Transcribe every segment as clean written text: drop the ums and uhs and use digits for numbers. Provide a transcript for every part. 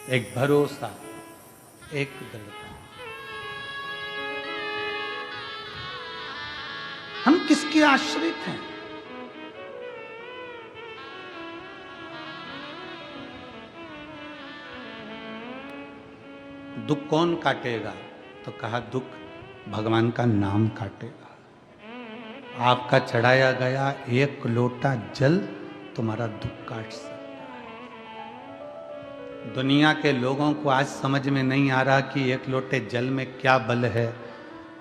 एक भरोसा, एक दृढ़ता। हम किसके आश्रित हैं? दुख कौन काटेगा? तो कहा दुख भगवान का नाम काटेगा। आपका चढ़ाया गया एक लोटा जल तुम्हारा दुख काट सकता है। दुनिया के लोगों को आज समझ में नहीं आ रहा कि एक लोटे जल में क्या बल है।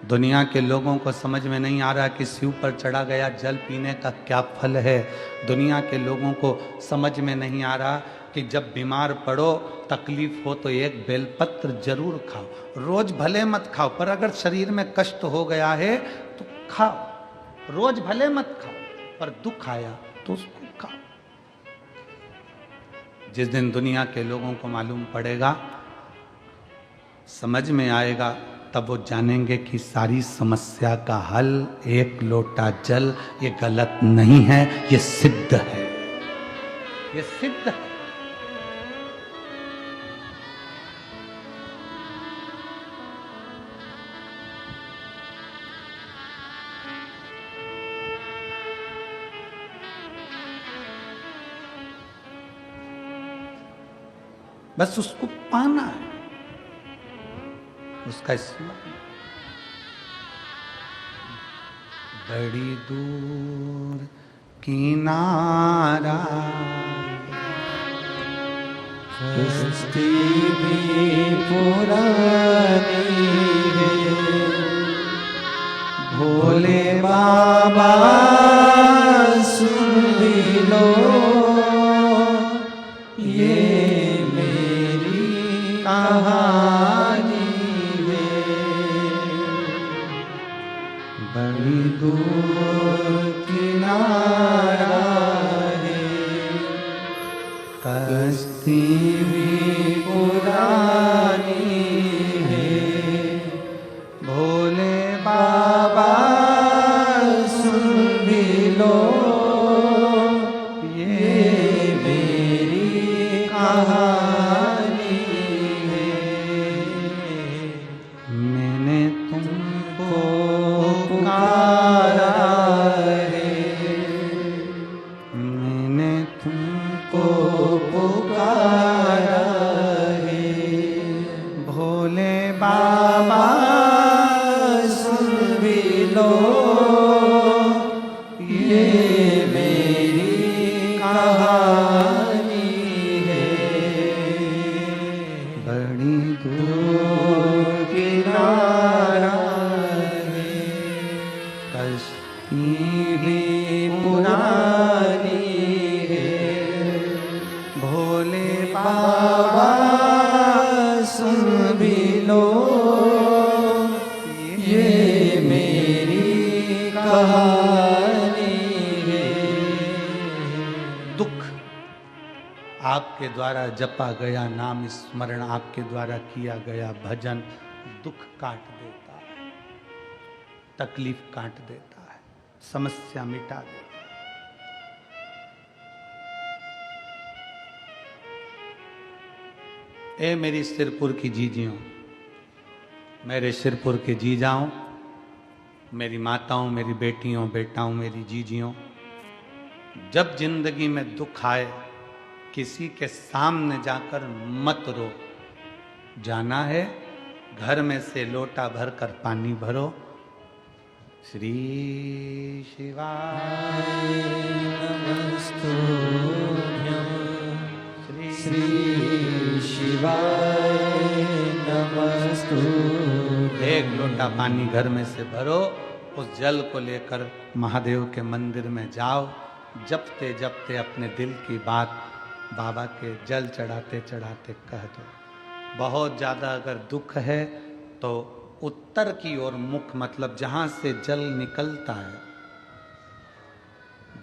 दुनिया के लोगों को समझ में नहीं आ रहा कि शिव पर चढ़ा गया जल पीने का क्या फल है। दुनिया के लोगों को समझ में नहीं आ रहा कि जब बीमार पड़ो, तकलीफ हो तो एक बेलपत्र जरूर खाओ। रोज भले मत खाओ, पर अगर शरीर में कष्ट हो गया है तो खाओ। रोज भले मत खाओ, पर दुख आया तो उसको खाओ। जिस दिन दुनिया के लोगों को मालूम पड़ेगा, समझ में आएगा, तब वो जानेंगे कि सारी समस्या का हल एक लोटा जल, ये गलत नहीं है, ये सिद्ध है, ये सिद्ध है। बस उसको पाना है, उसका स्मरण। बड़ी दूर किनारा कश्ती भी पुरानी है, भोले बाबा सुन भी लो ये मेरी कहानी है। बड़ी दूर किनारा है, कश्ती भी पुरानी है, भोले बाबा सुन भी लो ये मेरी कहानी है। मैंने तुमको पुकारा है, मैंने तुमको पुकारा है, भोले बाबा सुन भी लो ये मेरी कहानी है। बड़ी दूर किनारा है, कश्ती भी पुरानी है, भोले बाबा सुन भी लो ये मेरी कहानी है। दुख आपके द्वारा जपा गया नाम स्मरण, आपके द्वारा किया गया भजन दुख काट देता है, तकलीफ काट देता है, समस्या मिटा देता है। ए मेरी सिरपुर की जीजियों, मेरे सिरपुर के जीजाओं, मेरी माताओं, मेरी बेटियों, बेटाओं, मेरी जीजियों, जब जिंदगी में दुख आए किसी के सामने जाकर मत रो। जाना है घर में से लोटा भरकर पानी भरो। श्री शिवाय नमस्तुभ्यं, श्री शिवाय नमस्तुभ्यं। एक लोटा पानी घर में से भरो, उस जल को लेकर महादेव के मंदिर में जाओ। जपते जपते अपने दिल की बात बाबा के जल चढ़ाते चढ़ाते कह दो। बहुत ज़्यादा अगर दुख है तो उत्तर की ओर मुख, मतलब जहाँ से जल निकलता है,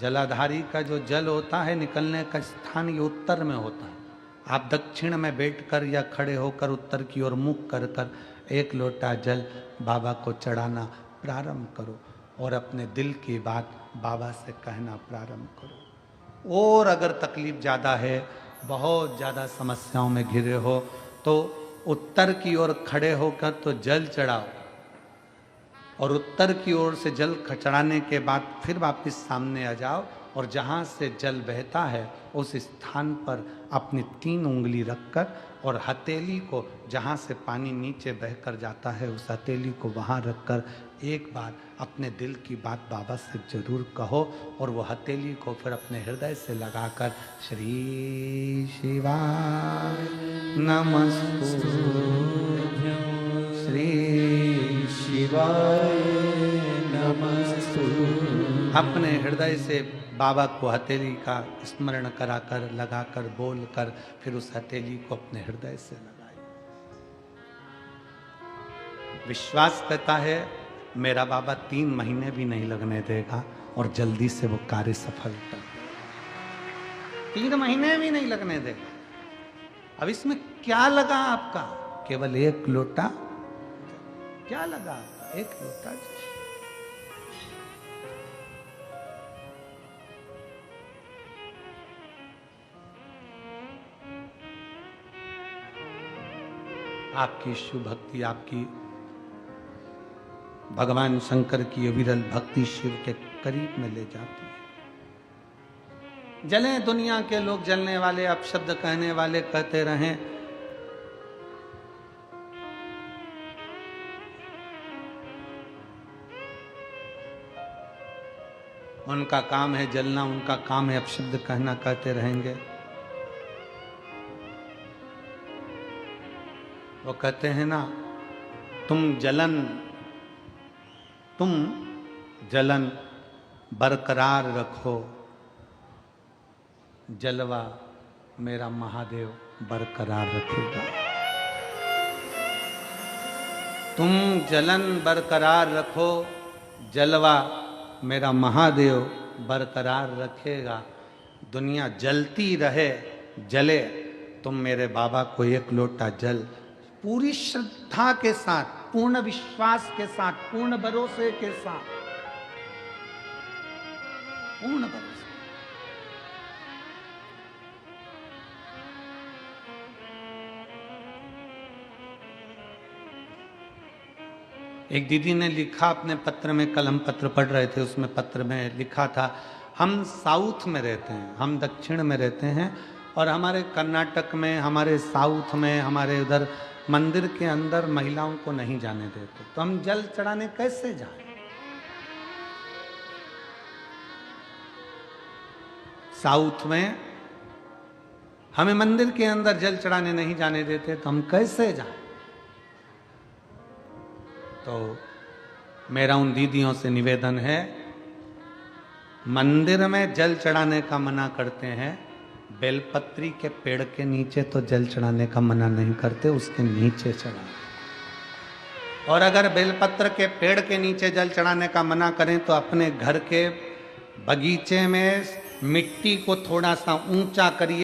जलाधारी का जो जल होता है निकलने का स्थान ये उत्तर में होता है। आप दक्षिण में बैठकर या खड़े होकर उत्तर की ओर मुख कर कर एक लोटा जल बाबा को चढ़ाना प्रारंभ करो और अपने दिल की बात बाबा से कहना प्रारंभ करो। और अगर तकलीफ ज़्यादा है बहुत ज़्यादा समस्याओं में घिरे हो तो उत्तर की ओर खड़े होकर तो जल चढ़ाओ, और उत्तर की ओर से जल चढ़ाने के बाद फिर वापस सामने आ जाओ, और जहाँ से जल बहता है उस स्थान पर अपनी 3 उंगली रखकर और हथेली को, जहाँ से पानी नीचे बहकर जाता है उस हथेली को वहाँ रखकर एक बार अपने दिल की बात बाबा से जरूर कहो, और वो हथेली को फिर अपने हृदय से लगाकर श्री शिवाय नमस्तुभ्यं, श्री शिवाय नमस्तु। अपने हृदय से बाबा को हथेली का स्मरण कराकर लगाकर बोलकर फिर उस हथेली को अपने हृदय से लगाइए। विश्वास करता है मेरा बाबा 3 महीने भी नहीं लगने देगा और जल्दी से वो कार्य सफल कर, 3 महीने भी नहीं लगने देगा। अब इसमें क्या लगा आपका? केवल 1 लोटा, क्या लगा आपका? 1 लोटा। आपकी शुभ भक्ति आपकी भगवान शंकर की अविरल भक्ति शिव के करीब में ले जाती है। जले दुनिया के लोग, जलने वाले, अपशब्द कहने वाले कहते रहें, उनका काम है जलना, उनका काम है अपशब्द कहना, कहते रहेंगे। वो कहते हैं ना, तुम जलन बरकरार रखो, जलवा मेरा महादेव बरकरार रखेगा। तुम जलन बरकरार रखो, जलवा मेरा महादेव बरकरार रखेगा। दुनिया जलती रहे, जले, तुम मेरे बाबा को 1 लोटा जल पूरी श्रद्धा के साथ, पूर्ण विश्वास के साथ, पूर्ण भरोसे के साथ, पूर्ण भरोसे। एक दीदी ने लिखा अपने पत्र में, कल हम पत्र पढ़ रहे थे, उसमें पत्र में लिखा था, हम साउथ में रहते हैं, हम दक्षिण में रहते हैं, और हमारे कर्नाटक में, हमारे साउथ में, हमारे उधर मंदिर के अंदर महिलाओं को नहीं जाने देते, तो हम जल चढ़ाने कैसे जाएं? साउथ में हमें मंदिर के अंदर जल चढ़ाने नहीं जाने देते, तो हम कैसे जाएं? तो मेरा उन दीदियों से निवेदन है, मंदिर में जल चढ़ाने का मना करते हैं, बेलपत्री के पेड़ के नीचे तो जल चढ़ाने का मना नहीं करते, उसके नीचे चढ़ाएं। और अगर बेलपत्र के पेड़ के नीचे जल चढ़ाने का मना करें तो अपने घर के बगीचे में मिट्टी को थोड़ा सा ऊंचा करिए,